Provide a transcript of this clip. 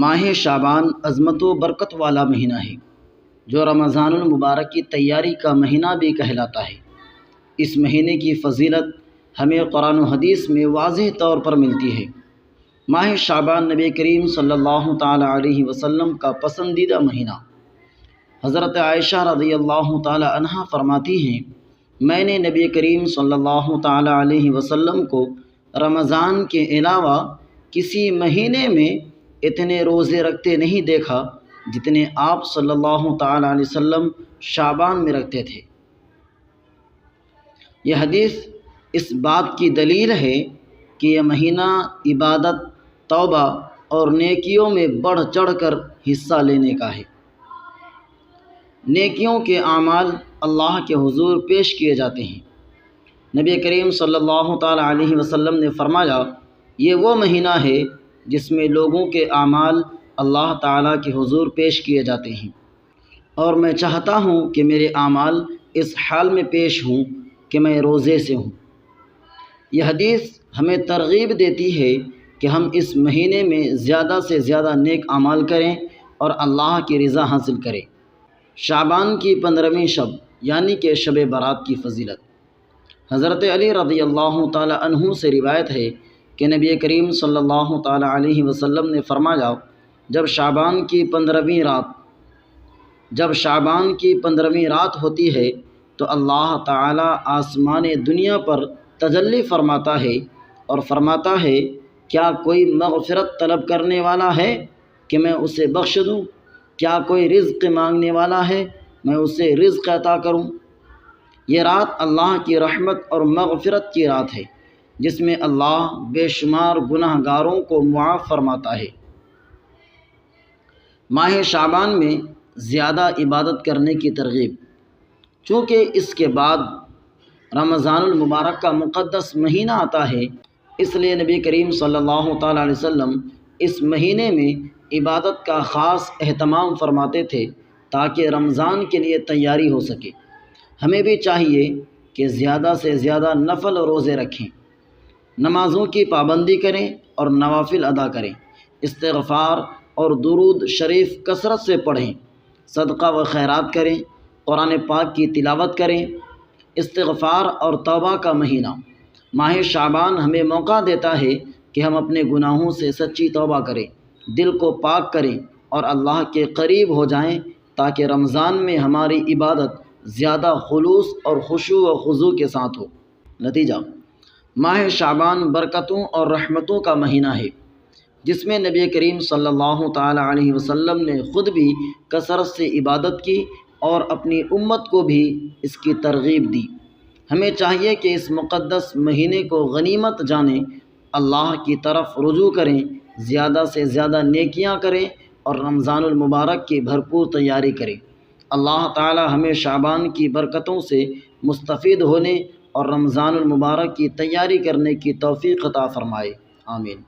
ماہ شعبان عظمت و برکت والا مہینہ ہے جو رمضان المبارک کی تیاری کا مہینہ بھی کہلاتا ہے۔ اس مہینے کی فضیلت ہمیں قرآن و حدیث میں واضح طور پر ملتی ہے۔ ماہ شعبان نبی کریم صلی اللہ تعالی علیہ وسلم کا پسندیدہ مہینہ۔ حضرت عائشہ رضی اللہ تعالی عنہا فرماتی ہیں، میں نے نبی کریم صلی اللہ تعالی علیہ وسلم کو رمضان کے علاوہ کسی مہینے میں اتنے روزے رکھتے نہیں دیکھا جتنے آپ صلی اللہ تعالی علیہ وسلم شعبان میں رکھتے تھے۔ یہ حدیث اس بات کی دلیل ہے کہ یہ مہینہ عبادت، توبہ اور نیکیوں میں بڑھ چڑھ کر حصہ لینے کا ہے۔ نیکیوں کے اعمال اللہ کے حضور پیش کیے جاتے ہیں۔ نبی کریم صلی اللہ تعالی علیہ وسلم نے فرمایا، یہ وہ مہینہ ہے جس میں لوگوں کے اعمال اللہ تعالیٰ کے حضور پیش کیے جاتے ہیں، اور میں چاہتا ہوں کہ میرے اعمال اس حال میں پیش ہوں کہ میں روزے سے ہوں۔ یہ حدیث ہمیں ترغیب دیتی ہے کہ ہم اس مہینے میں زیادہ سے زیادہ نیک اعمال کریں اور اللہ کی رضا حاصل کریں۔ شعبان کی 15ویں شب یعنی کہ شب برات کی فضیلت۔ حضرت علی رضی اللہ تعالی عنہ سے روایت ہے کہ نبی کریم صلی اللہ تعالی علیہ وسلم نے فرمایا، جب شعبان کی 15ویں رات ہوتی ہے تو اللہ تعالی آسمان دنیا پر تجلی فرماتا ہے اور فرماتا ہے، کیا کوئی مغفرت طلب کرنے والا ہے کہ میں اسے بخش دوں؟ کیا کوئی رزق مانگنے والا ہے میں اسے رزق عطا کروں؟ یہ رات اللہ کی رحمت اور مغفرت کی رات ہے، جس میں اللہ بے شمار گناہ گاروں کو معاف فرماتا ہے۔ ماہ شعبان میں زیادہ عبادت کرنے کی ترغیب۔ چونکہ اس کے بعد رمضان المبارک کا مقدس مہینہ آتا ہے، اس لیے نبی کریم صلی اللہ تعالی علیہ وسلم اس مہینے میں عبادت کا خاص اہتمام فرماتے تھے تاکہ رمضان کے لیے تیاری ہو سکے۔ ہمیں بھی چاہیے کہ زیادہ سے زیادہ نفل روزے رکھیں، نمازوں کی پابندی کریں اور نوافل ادا کریں، استغفار اور درود شریف کثرت سے پڑھیں، صدقہ و خیرات کریں، قرآن پاک کی تلاوت کریں۔ استغفار اور توبہ کا مہینہ۔ ماہ شعبان ہمیں موقع دیتا ہے کہ ہم اپنے گناہوں سے سچی توبہ کریں، دل کو پاک کریں اور اللہ کے قریب ہو جائیں تاکہ رمضان میں ہماری عبادت زیادہ خلوص اور خشوع و خضوع کے ساتھ ہو۔ نتیجہ، ماہ شعبان برکتوں اور رحمتوں کا مہینہ ہے، جس میں نبی کریم صلی اللہ تعالی علیہ وسلم نے خود بھی کثرت سے عبادت کی اور اپنی امت کو بھی اس کی ترغیب دی۔ ہمیں چاہیے کہ اس مقدس مہینے کو غنیمت جانیں، اللہ کی طرف رجوع کریں، زیادہ سے زیادہ نیکیاں کریں اور رمضان المبارک کی بھرپور تیاری کریں۔ اللہ تعالی ہمیں شعبان کی برکتوں سے مستفید ہونے اور رمضان المبارک کی تیاری کرنے کی توفیق عطا فرمائے۔ آمین۔